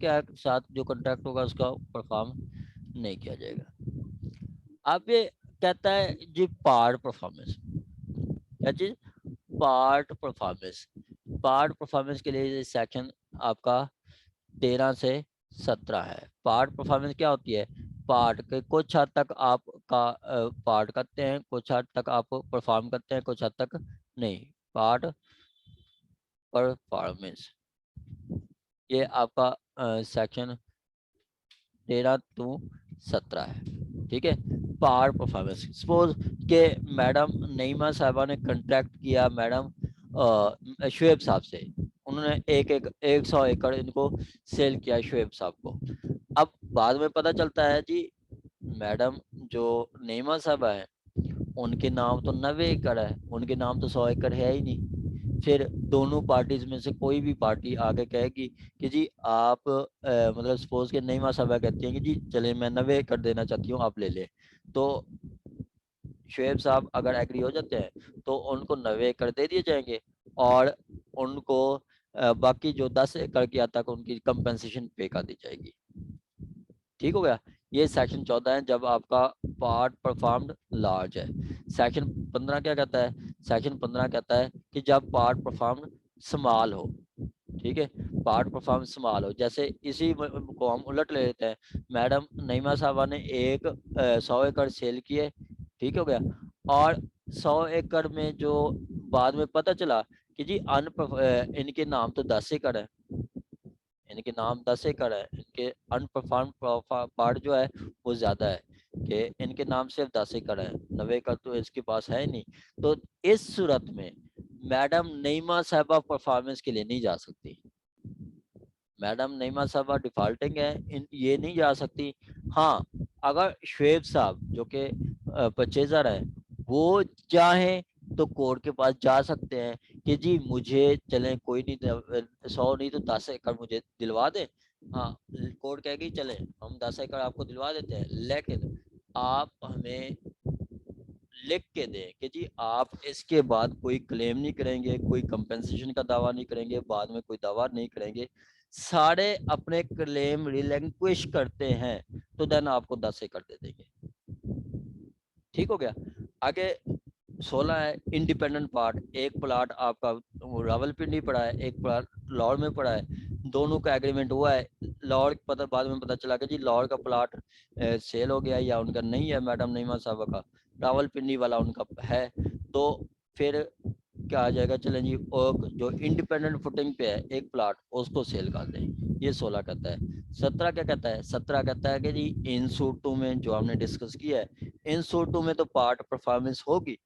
के साथ जो कॉन्ट्रैक्ट होगा उसका परफॉर्म नहीं किया जाएगा। अब ये कहता है जी पार्ट परफॉर्मेंस, क्या चीज? Part performance. पार्ट परफॉर्मेंस के लिए सेक्शन आपका 13 से 17 है। पार्ट परफॉर्मेंस क्या होती है? पार्ट के कुछ हद तक आप का पार्ट करते हैं, कुछ हद तक आप परफॉर्म करते हैं, कुछ हद तक नहीं। पार्ट परफॉर्मेंस ये आपका सेक्शन 13 to 17 है, ठीक है। पार्ट परफॉर्मेंस, सपोज के मैडम नईमा साहबा ने कॉन्ट्रैक्ट किया मैडम शुएब साहब से, उन्होंने 100 एकड़ इनको सेल किया शुएब साहब को। अब बाद में पता चलता है जी मैडम जो नईमा साहबा है उनके नाम तो 90 एकड़ है, उनके नाम तो 100 एकड़ है ही नहीं। फिर दोनों पार्टीज में से कोई भी पार्टी आगे कहेगी कि जी आप मतलब सपोज के नईमा साहबा कहती हैं कि जी चले मैं 90 एकड़ देना चाहती हूँ, आप ले ले। तो शुएब साहब अगर एग्री हो जाते हैं तो उनको 90 एकड़ दे दिए जाएंगे और उनको बाकी जो 10 एकड़ की हद तक उनकी कंपनसेशन पे कर दी जाएगी। ठीक हो गया। ये सेक्शन 14 है जब आपका पार्ट परफॉर्म्ड लार्ज है। सेक्शन 15 क्या कहता है? सेक्शन 15 कहता है कि जब पार्ट परफॉर्म्ड स्मॉल हो, ठीक है, पार्ट परफॉर्म स्मॉल हो। जैसे इसी को हम उलट ले लेते हैं, मैडम नईमा साहबा ने 100 एकड़ सेल किए, ठीक हो गया, और 100 एकड़ में जो बाद में पता चला कि जी इनके नाम तो 10 एकड़ है, इनके नाम 10 एकड़ है, इनके अनपरफॉर्म पार्ट जो है वो ज्यादा है कि इनके नाम सिर्फ 10 एकड़ है, 90 एकड़ तो इसके पास है नहीं। तो इस सूरत में मैडम नईमा साहबा परफॉर्मेंस के लिए नहीं जा सकती। मैडम नईमा साहबा डिफॉल्टिंग है, ये नहीं जा सकती। हाँ, अगर शुएब साहब जो कि परचेजर है वो चाहे तो कोर्ट के पास जा सकते हैं कि जी मुझे चले कोई नहीं 100 नहीं तो 10 एकड़ मुझे दिलवा दे। हाँ, कोर्ट कहेगी चले हम 10 एकड़ आपको दिलवा देते हैं, लेकिन आप हमें लिख के दें कि जी आप इसके बाद कोई क्लेम नहीं करेंगे, कोई कंपेंसेशन का दावा नहीं करेंगे, बाद में कोई दावा नहीं करेंगे, सारे अपने क्लेम रिलैंक्विश करते हैं तो देन आपको 10 एकड़ दे देंगे। ठीक हो गया। आगे 16 है इंडिपेंडेंट पार्ट। एक प्लाट आपका रावलपिंडी पड़ा है, एक प्लाट लाहौर में पड़ा है, दोनों का एग्रीमेंट हुआ है। लाहौर पता बाद में पता चला कि जी लाहौर का प्लाट सेल हो गया या उनका नहीं है मैडम नईमा साहब का, रावलपिंडी वाला उनका है। तो फिर क्या आ जाएगा, चलें जी और जो इंडिपेंडेंट फुटिंग पे है एक प्लाट उसको सेल कर दें। ये 16 कहता है। 17 क्या कहता है? 17 कहता है कि जी इन सूटों में जो हमने डिस्कस किया है, इन सूटों में तो पार्ट परफॉर्मेंस होगी,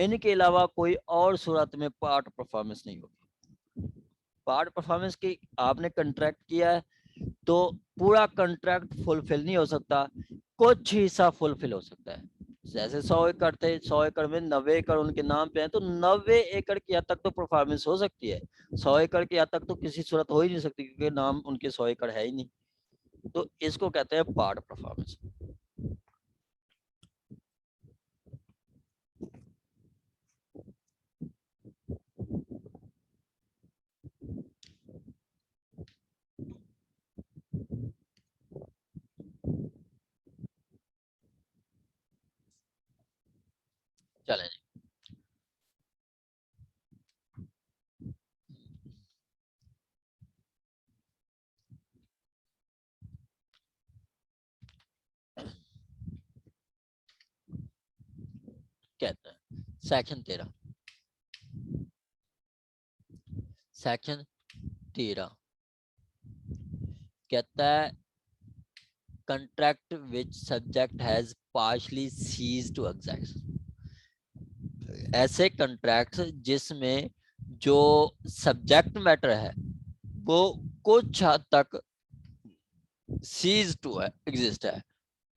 इनके अलावा कोई और सूरत में पार्ट परफॉर्मेंस नहीं होगी। पार्ट परफॉर्मेंस की आपने कंट्रैक्ट किया है तो पूरा कंट्रैक्ट फुलफिल नहीं हो सकता, कुछ हिस्सा फुलफिल हो सकता है। जैसे 100 एकड़ थे, 100 एकड़ में 90 एकड़ उनके नाम पे है तो 90 एकड़ की हद तक तो परफॉर्मेंस हो सकती है। 100 एकड़ की हद तक तो किसी सूरत हो ही नहीं सकती क्योंकि नाम उनके 100 एकड़ है ही नहीं। तो इसको कहते हैं पार्ट परफॉर्मेंस। चलें जी, कहते हैं सेक्शन 13। सेक्शन 13 कहता है contract which subject has partially ceased to exist। ऐसे कॉन्ट्रैक्ट जिसमें जो सब्जेक्ट मैटर है वो कुछ हद तक सीज टू एग्जिस्ट है,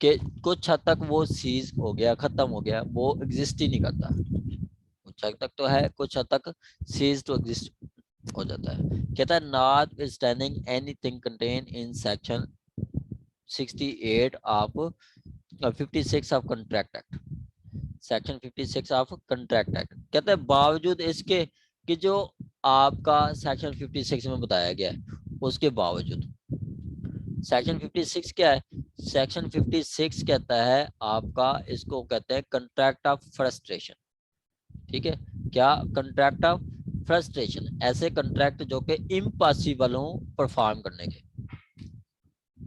कि कुछ हद तक वो सीज हो गया, खत्म हो गया, वो एग्जिस्ट ही नहीं करता। कुछ हद तक तो है, कुछ हद तक सीज टू एग्जिस्ट हो जाता है। कहता है not standing anything contain in section 68 of 56 of contract act. Section 56 of contract act कहता है बावजूद इसके कि जो आपका सेक्शन 56 में बताया गया है उसके बावजूद सेक्शन 56 क्या है? सेक्शन 56 कहता है आपका, इसको कहते हैं कंट्रैक्ट ऑफ फ्रस्ट्रेशन। ठीक है, क्या? कंट्रैक्ट ऑफ फ्रस्ट्रेशन, ऐसे कंट्रैक्ट जो कि इम्पॉसिबल हो परफॉर्म करने के,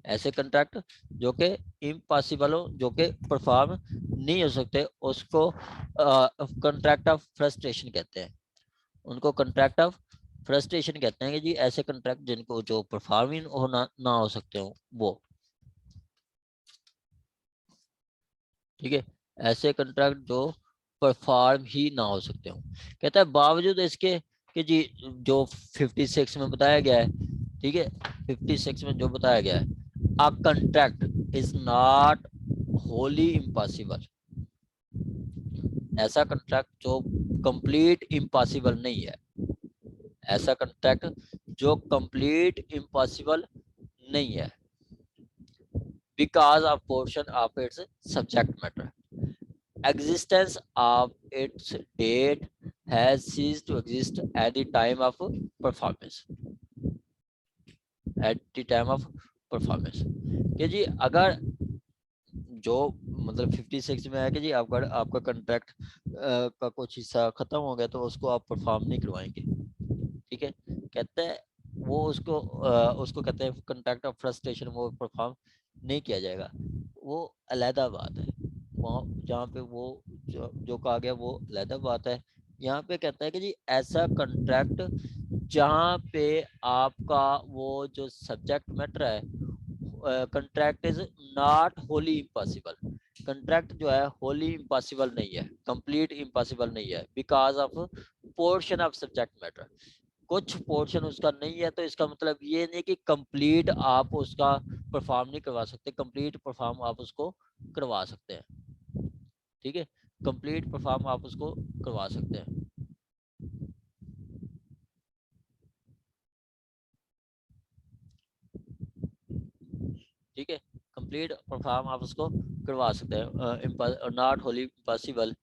ऐसे कंट्रैक्ट जो कि इम्पॉसिबल हो, जो कि परफॉर्म नहीं हो सकते, उसको कंट्रैक्ट ऑफ फ्रस्ट्रेशन कहते हैं। उनको कंट्रैक्ट ऑफ फ्रस्ट्रेशन कहते हैं कि जी ऐसे कंट्रैक्ट जिनको जो परफॉर्म ही होना ना हो सकते हो वो। ठीक है, ऐसे कंट्रैक्ट जो परफॉर्म ही ना हो सकते हो। कहता है बावजूद इसके कि जी जो 56 में बताया गया है, ठीक है, 56 में जो बताया गया है, a contract is not wholly impossible, ऐसा कंट्रैक्ट जो कंप्लीट इम्पॉसिबल नहीं है, ऐसा कंट्रैक्ट जो कंप्लीट इम्पॉसिबल नहीं है, because of portion of its subject matter, existence of its date has ceased to exist at the time of performance, at the time of performance। कि जी अगर जो मतलब 56 में है कि जी आपका कंट्रैक्ट का कुछ हिस्सा खत्म हो गया तो उसको आप परफॉर्म नहीं करवाएंगे। ठीक है, कहते हैं वो उसको कहते हैं कंट्रैक्ट ऑफ फ्रस्ट्रेशन, वो परफॉर्म नहीं किया जाएगा, वो अलहदा बात है। वहाँ जहाँ पे वो जो कहा गया वो अलहदा बात है। यहाँ पे कहता है कि जी ऐसा कंट्रैक्ट जहाँ पे आपका वो जो सब्जेक्ट मैटर है, contract is not wholly impossible, contract जो है होली इम्पॉसिबल नहीं है, कंप्लीट इम्पॉसिबल नहीं है, because of portion of subject matter, कुछ पोर्शन उसका नहीं है, तो इसका मतलब ये नहीं कि कंप्लीट आप उसका परफॉर्म नहीं करवा सकते, कंप्लीट परफॉर्म आप उसको करवा सकते हैं। ठीक है, कंप्लीट परफॉर्म आप उसको करवा सकते हैं। ठीक है, कंप्लीट परफॉर्म आप उसको करवा सकते हैं, not wholly impossible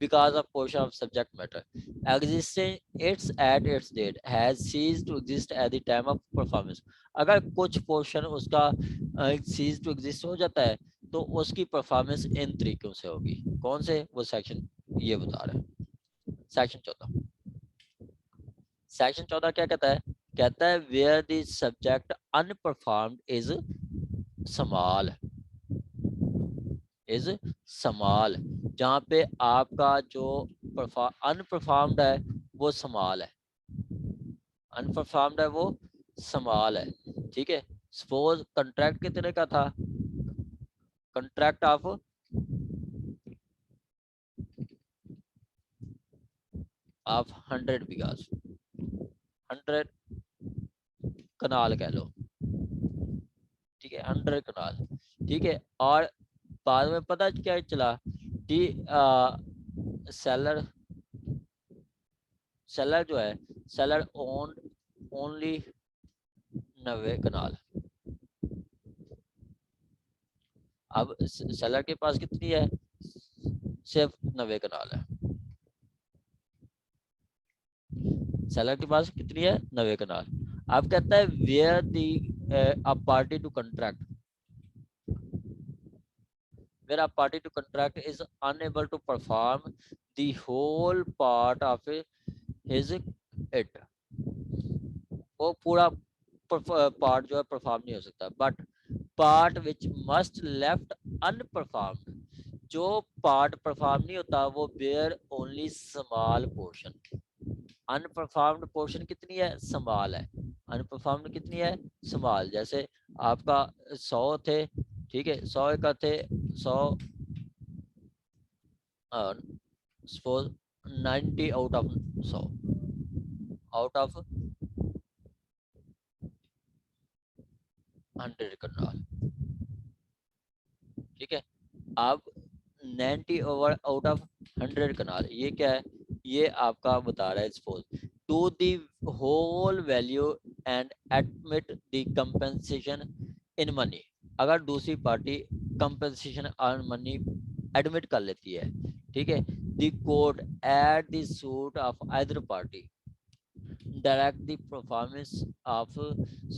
because of portion of subject matter existing its at its date has ceased to exist at the time of performance। अगर कुछ पोर्शन उसका cease to exist हो जाता है तो उसकी परफॉर्मेंस इन तरीकों से होगी। कौन से? वो सेक्शन ये बता रहे हैं। सेक्शन 14, सेक्शन 14 क्या कहता है? कहता है where the subject unperformed is small, is small, जहाँ पे आपका जो अनपरफॉर्म्ड है वो स्मॉल है, अनपरफॉर्म्ड है वो स्मॉल है। ठीक है, सपोज कंट्रैक्ट कितने का था? कंट्रैक्ट ऑफ 100 बीघास, 100 कनाल कह लो। ठीक है, 100 कनाल। ठीक है, और बाद में पता क्या चला कि सेलर सेलर जो है, सेलर ओन ओनली 90 कनाल। अब सेलर के पास कितनी है? सिर्फ 90 कनाल है। सेलर के पास कितनी है? 90 कनाल। अब कहता है where the a party to contract, where a party to contract is unable to perform the whole part of his it, वो पूरा पार्ट जो है परफॉर्म नहीं हो सकता, but part which must left unperformed, जो पार्ट परफॉर्म नहीं होता वो bear only small portion. Unperformed portion कितनी है? स्मॉल है। अनपरफॉर्म्ड कितनी है? स्मॉल। जैसे आपका 100 थे, ठीक है, 100 का थे, 100 suppose 90 out of 100, out of 100 Karnal. ठीक है, अब 90 ओवर आउट ऑफ 100 कनाल, ये क्या है? ये आपका बता रहा है suppose to the whole value and admit the compensation in money, अगर दूसरी party compensation on money admit कर लेती है, ठीक है, the court at the suit of either party direct the performance of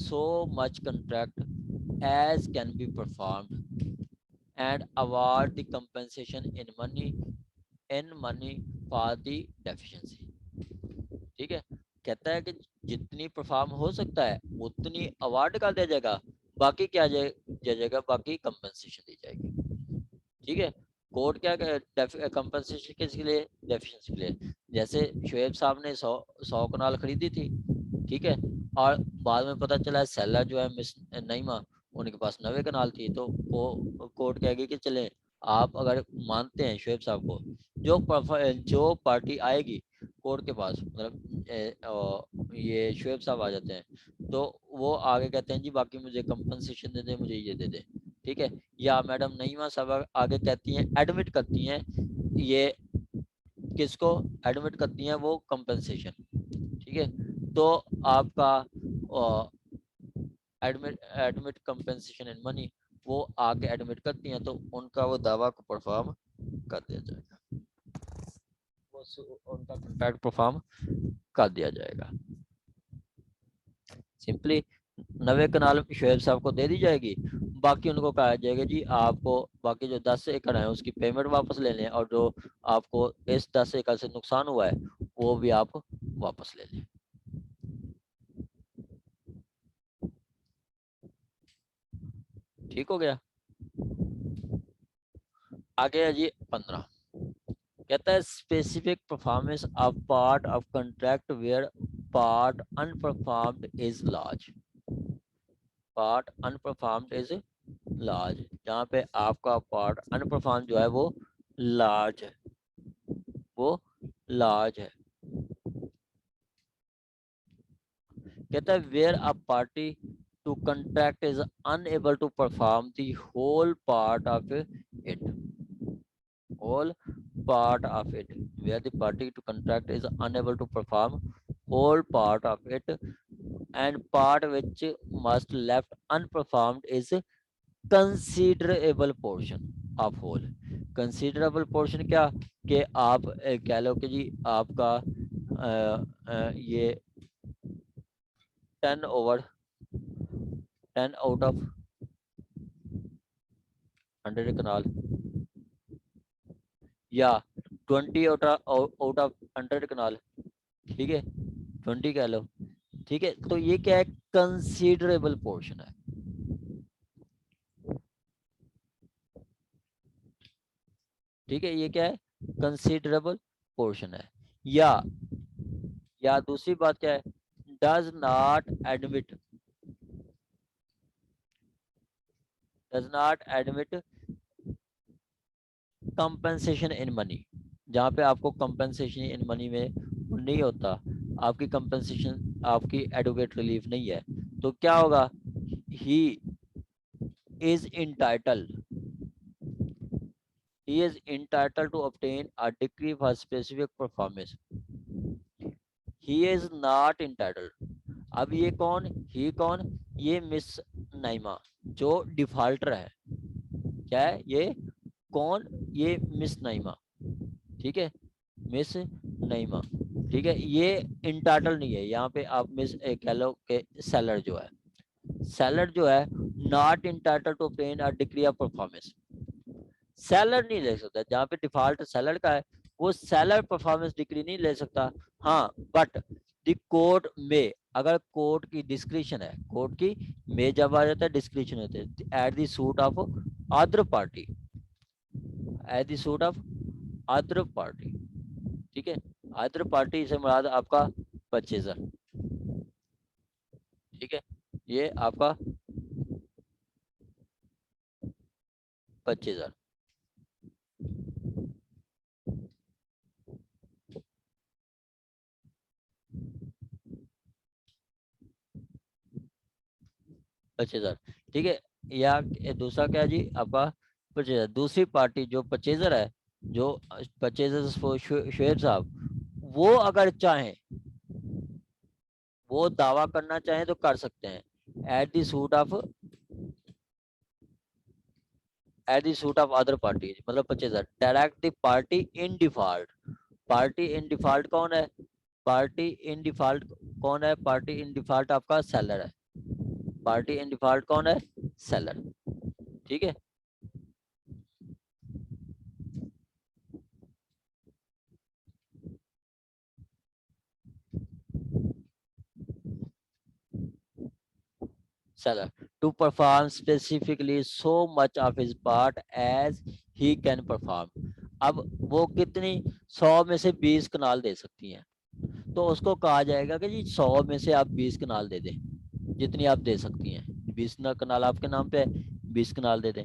so much contract as can be performed and award the compensation in money for the deficiency। ठीक है, कहता है कि जितनी परफॉर्म हो सकता है उतनी अवार्ड का दिया जाएगा, बाकी क्या दिया जाएगा, बाकी कंपनसेशन दी जाएगी। ठीक है, कोर्ट क्या कंपनसेशन किसके लिए, डेफिशिएंसी के लिए। जैसे शुएब साहब ने 100 कनाल खरीदी थी, ठीक है, और बाद में पता चला सेलर जो है मिस नईमा, उनके पास 90 कनाल थी, तो वो कोर्ट कहेगी कि चले आप अगर मानते हैं शुएब साहब को, जो पार्टी आएगी कोर्ट के पास, मतलब ये शुएब साहब आ जाते हैं, तो वो आगे कहते हैं जी बाकी मुझे कंपनसेशन दे दे, मुझे ये दे दे। ठीक है, या मैडम नईमा साहब आगे कहती हैं, एडमिट करती हैं, ये किसको एडमिट करती हैं, वो कंपनसेशन। ठीक है, तो आपका एडमिट कंपनसेशन इन मनी, वो आगे एडमिट करती हैं, तो उनका वो दावा को परफॉर्म कर दिया जाएगा, वो उनका कॉन्ट्रैक्ट परफॉर्म कर दिया जाएगा। सिंपली 90 कनाल शुएब साहब को दे दी जाएगी, बाकी उनको कहा जाएगा जी आपको बाकी जो 10 एकड़ है उसकी पेमेंट वापस ले लें, और जो आपको इस 10 एकड़ से नुकसान हुआ है वो भी आप वापस ले लें। ठीक हो गया। आगे है जी 15, कहता है specific performance of part of contract where part unperformed is large. Part unperformed is large, जहाँ पे आपका पार्ट अनपरफॉर्म जो है वो लार्ज है, वो लार्ज है। कहता है where a party to contract is unable to perform the whole part of it, whole part of it, where the party to contract is unable to perform whole part of it, and part which must left unperformed is considerable portion of whole। considerable portion क्या कि आप कह लो कि जी आपका ये 10 over 10 out of 100 कनाल, या 20 out of 100 कनाल, ठीक है 20 कह लो, ठीक है, तो ये क्या है, कंसीडरेबल पोर्शन है। ठीक है, ये क्या है, कंसीडरेबल पोर्शन है। या दूसरी बात क्या है, does not admit compensation in money, जहाँ पे आपको कंपनसेशन इन मनी में नहीं होता, आपकी कंपनसेशन आपकी एडवोकेट रिलीफ नहीं है, तो क्या होगा, he is entitled to obtain a decree for specific performance। he is not entitled। अब ये कौन, ही कौन, ये मिस नाइमा जो डिफॉल्टर है, क्या है ये, कौन, ये मिस नाइमा, ठीक है, मिस नाइमा, ठीक है, ये इंटाइटल नहीं है, यहाँ पे आप मिस कह लो के सेलर जो है not entitled to obtain a degree of performance, seller नहीं ले सकता, जहाँ पे डिफॉल्ट सेलर का है वो सेलर परफॉर्मेंस डिग्री नहीं ले सकता। हाँ, बट द कोर्ट में, अगर कोर्ट की डिस्क्रिप्शन है, कोर्ट की में जब आ जाता है डिस्क्रिप्शन होते हैं, at the suit of other party, eight the suit of other party, ठीक है, अदर पार्टी से मुराद आपका परचेजर, ठीक है, ये आपका परचेजर। परचेजर, ठीक है, या दूसरा क्या है जी आपका परचेजर, दूसरी पार्टी जो परचेजर है, जो परचेजर शुएब साहब, वो अगर चाहें, वो दावा करना चाहें तो कर सकते हैं at the suit of other party, मतलब purchaser direct the party in default. Party in default कौन है, पार्टी इन डिफॉल्ट कौन है? पार्टी इन डिफॉल्ट आपका सेलर है। पार्टी इन डिफॉल्ट कौन है? सेलर। ठीक है। seller to perform specifically so much of his part as he can perform। अब वो कितनी 100 में से 20 कनाल दे सकती हैं, तो उसको कहा जाएगा कि जी 100 में से आप 20 कनाल दे दें, जितनी आप दे सकती हैं। 20 कनाल आपके नाम पे है, 20 कनाल दे दें।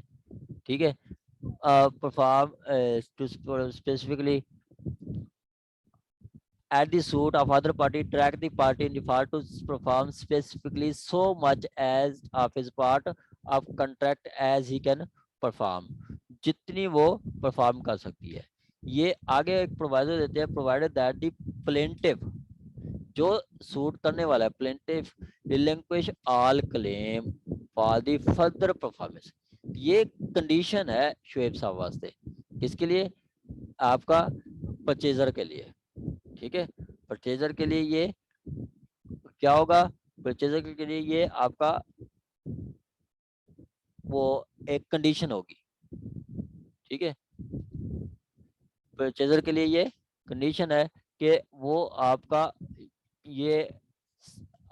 ठीक है। Perform to specifically at the suit of other party, track the party in default to perform specifically so much as of his part of contract as he can perform। जितनी वो परफॉर्म कर सकती है। ये आगे एक प्रोवाइडर देते हैं, प्रोवाइडेड दैट द प्लेंटिव, जो सूट करने वाला है, plaintiff relinquish all claim for the further performance. ये कंडीशन है शुएब साहब वास्ते, किसके लिए? आपका परचेजर के लिए। ठीक है। परचेजर के लिए ये क्या होगा? परचेजर के लिए ये आपका वो एक कंडीशन होगी। ठीक है। परचेजर के लिए ये कंडीशन है कि वो आपका ये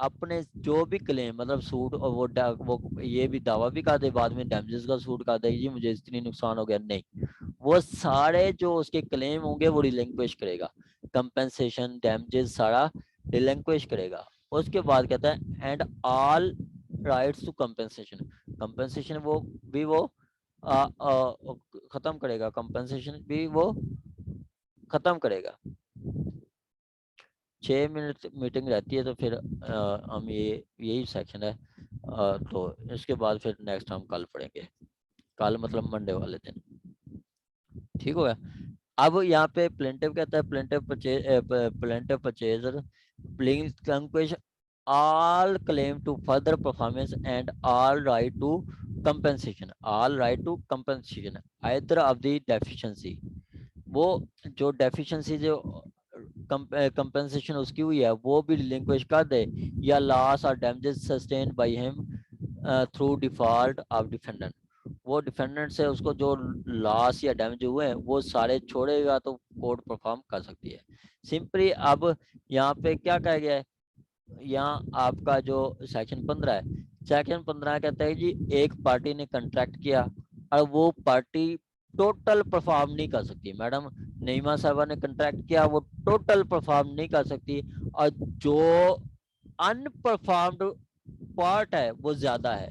अपने जो भी क्लेम मतलब सूट और वो ये भी दावा भी कर दे, बाद में डैमेजेस का सूट कर दे, जी मुझे इतनी नुकसान हो गया, नहीं, वो सारे जो उसके क्लेम होंगे वो रिलिंक्विश करेगा, कंपेंसेशन डैमेजेस सारा रिलिंक्विश करेगा। उसके बाद कहता है and all rights to compensation. Compensation वो भी वो खत्म करेगा, कंपेंसेशन भी वो खत्म करेगा। 6 मिनट मीटिंग रहती है, तो फिर हम यही सेक्शन है, तो इसके बाद फिर नेक्स्ट हम कल पढ़ेंगे, कल मतलब मंडे वाले दिन। ठीक हो गया। अब यहाँ पे प्लेंटिव कहता है plaintiff purchaser relinquish all claim to further performance and all right to compensation either of the deficiency। वो जो डेफिशिएंसी जो कंपेंसेशन उसकी हुई है वो भी रिलिंक्विश कर दे, या लॉस और damages sustained by him through default of defendant. वो डिफेंडेंट से उसको जो लॉस या डैमेज हुए हैं वो सारे छोड़ेगा तो कोर्ट परफॉर्म कर सकती है सिंपली। अब यहाँ पे क्या कहा गया है? यहाँ आपका जो सेक्शन 15 है, सेक्शन 15 कहता है जी एक पार्टी ने कंट्रैक्ट किया और वो पार्टी टोटल परफॉर्म नहीं कर सकती। मैडम नईमा साहबा ने कंट्रैक्ट किया, वो टोटल परफॉर्म नहीं कर सकती, और जो अनपरफॉर्म्ड पार्ट है वो ज्यादा है,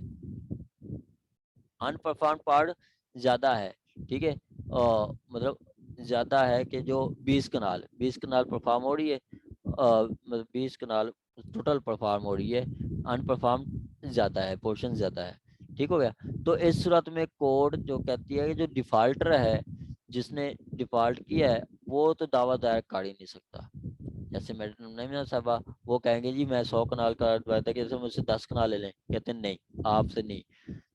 अनपरफॉर्म पार्ट ज्यादा है। ठीक है। मतलब ज्यादा है कि जो 20 कनाल परफॉर्म हो रही है, मतलब 20 कनाल टोटल परफॉर्म हो रही है, अनपरफॉर्म ज्यादा है, पोर्शन ज्यादा है। ठीक हो गया। तो इस सूरत में कोर्ट जो कहती है कि जो डिफॉल्टर है, जिसने डिफॉल्ट किया है, वो तो दावा दायर कर ही नहीं सकता। जैसे मैडम नईमा साहबा वो कहेंगे जी मैं 100 कनाल का वायदा किया, मुझसे 10 कनाल ले लें, कहते हैं नहीं, आपसे नहीं।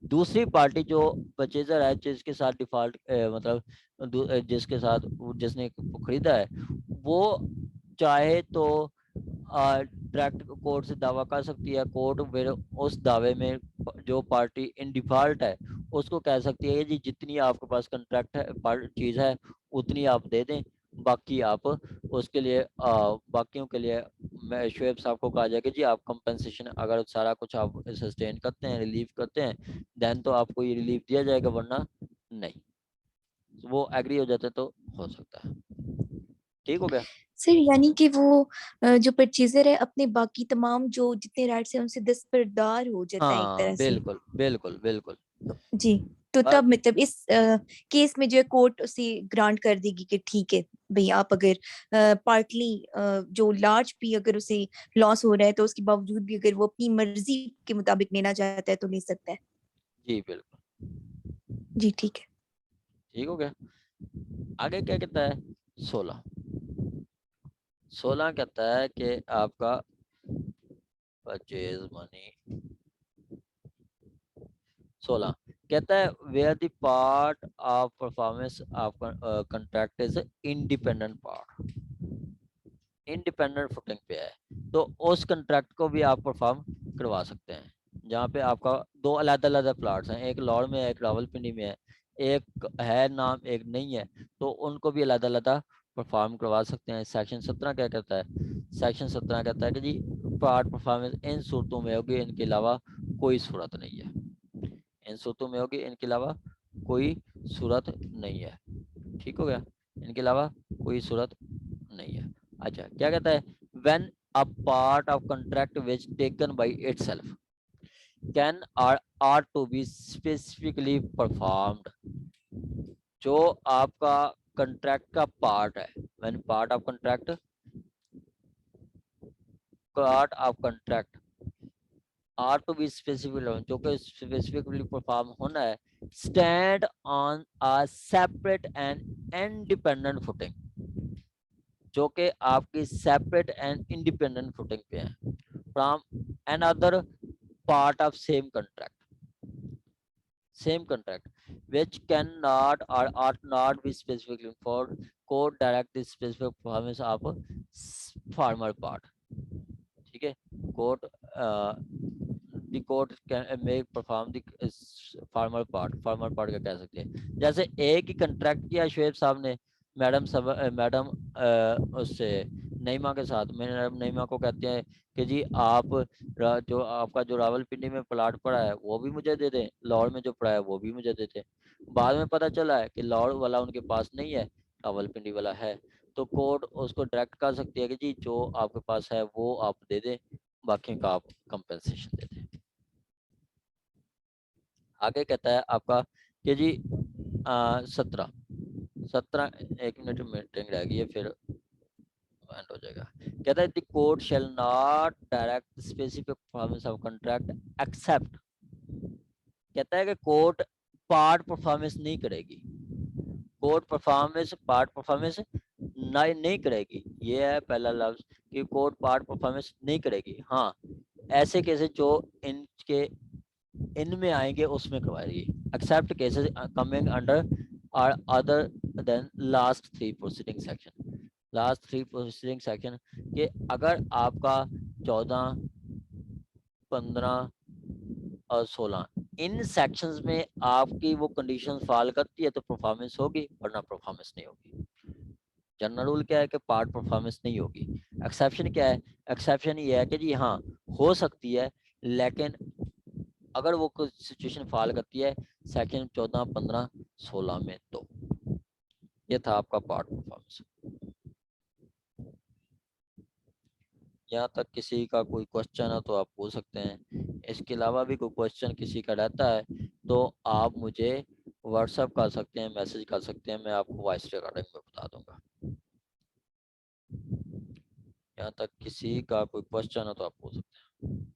दूसरी पार्टी जो परचेजर है, जिसके साथ डिफॉल्ट मतलब जिसके साथ जिसने खरीदा है, वो चाहे तो डायरेक्ट कोर्ट से दावा कर सकती है। कोर्ट फिर उस दावे में जो पार्टी इन डिफॉल्ट है उसको कह सकती है जी जितनी आपके पास कंट्रैक्ट है चीज है उतनी आप दे दें, बाकी आप उसके लिए बाकियों के लिए मैं शुएब साहब को कहा जाएगा जी आप कंपनसेशन अगर सारा कुछ आप सस्टेन करते हैं, रिलीव करते हैं, देन तो आपको ये रिलीफ दिया जाएगा, वरना नहीं। वो एग्री हो जाते तो हो सकता है। ठीक हो गया। सर यानी कि वो जो परचेजर है अपने बाकी तमाम जो जितने राइट्स हैं उनसे दस्तबरदार हो जाता है एक हाँ तरह से। बिल्कुल बिल्कुल बिल्कुल। जी। तो बस तब मतलब इस केस में जो है कोर्ट उसे ग्रांट कर देगी कि ठीक है भाई, आप अगर पार्टली जो लार्ज भी अगर उसे लॉस हो रहा है तो उसके बावजूद भी अगर वो अपनी मर्जी के मुताबिक लेना चाहता है तो ले सकता है। जी बिल्कुल। जी ठीक है। ठीक हो गया। आगे क्या कहता है? 16 16 कहता है कि आपका परचेज मनी 16 कहता है where the part of performance of contract is independent part. Independent footing पे है, तो उस कंट्रैक्ट को भी आप परफॉर्म करवा सकते हैं। जहाँ पे आपका दो अलग-अलग प्लाट्स हैं, एक लाहौर में है, एक रावलपिंडी में है, एक है नाम, एक नहीं है, तो उनको भी अलग-अलग परफॉर्म करवा सकते हैं। सेक्शन 17 क्या कहता है? सेक्शन 17 कहता है कि जी पार्ट परफॉर्मेंस इन सूरतों में होगी, इनके अलावा कोई सूरत नहीं है। इन सूरतों में होगी, इनके अलावा कोई सूरत नहीं है। ठीक हो गया? इनके अलावा कोई सूरत नहीं है। अच्छा, क्या कहता है? When a part of contract which taken by itself can are to be specifically performed. जो आपका कंट्रैक्ट का पार्ट है, when part of contract are to be specific, जो कि स्पेसिफिकली परफॉर्म होना है, stand on a separate and independent footing, जो कि आपकी सेपरेट एंड इंडिपेंडेंट फुटिंग पे है from another part of same contract which cannot or ought not be specifically for court direct the specific performance of farmer part। ठीक है? Court the court can make perform the farmer part का कह सकते हैं। जैसे एक ही contract किया शुएब साहब ने मैडम उससे नईमा के साथ, मैडम नईमा को कहते हैं कि जी आप जो आपका जो रावलपिंडी में प्लाट पड़ा है वो भी मुझे दे दें, लाहौर में जो पड़ा है वो भी मुझे दे दें। बाद में पता चला है कि लाहौर वाला उनके पास नहीं है, रावलपिंडी वाला है, तो कोर्ट उसको डायरेक्ट कर सकती है कि जी जो आपके पास है वो आप दे दें, बाकी का आप कंपेंसेशन दे दें। आगे कहता है आपका कि जी 17 एक मिनट मीटिंग रह गई है, फिर एंड हो जाएगा। कहता है the court shall not direct specific performance of contract except, कहता है कि कोर्ट पार्ट परफॉर्मेंस नहीं करेगी, कोर्ट परफॉर्मेंस पार्ट परफॉर्मेंस नहीं करेगी। ये है पहला लफ्ज कि कोर्ट पार्ट परफॉर्मेंस नहीं करेगी। हाँ, ऐसे केसेस जो इनके इनमें आएंगे उसमें करवाएगी। Except cases coming under are other than last three proceeding section. Last three proceeding section के अगर आपका 14, 15 और 16 इन सेक्शंस में आपकी वो कंडीशन फॉल करती है तो परफॉर्मेंस होगी, वरना परफॉर्मेंस नहीं होगी। जनरल रूल क्या है कि पार्ट परफॉर्मेंस नहीं होगी। एक्सेप्शन क्या है? एक्सेप्शन ये है कि जी हाँ हो सकती है, लेकिन अगर वो कुछ सिचुएशन फॉल करती है सेक्शन 14, 15, 16 में, तो ये था आपका पार्ट परफॉर्मेंस। यहाँ तक किसी का कोई क्वेश्चन है तो आप पूछ सकते हैं। इसके अलावा भी कोई क्वेश्चन किसी का रहता है तो आप मुझे व्हाट्सएप कर सकते हैं, मैसेज कर सकते हैं, मैं आपको वॉइस रिकॉर्डिंग में बता दूंगा। यहाँ तक किसी का कोई क्वेश्चन है तो आप पूछ सकते हैं।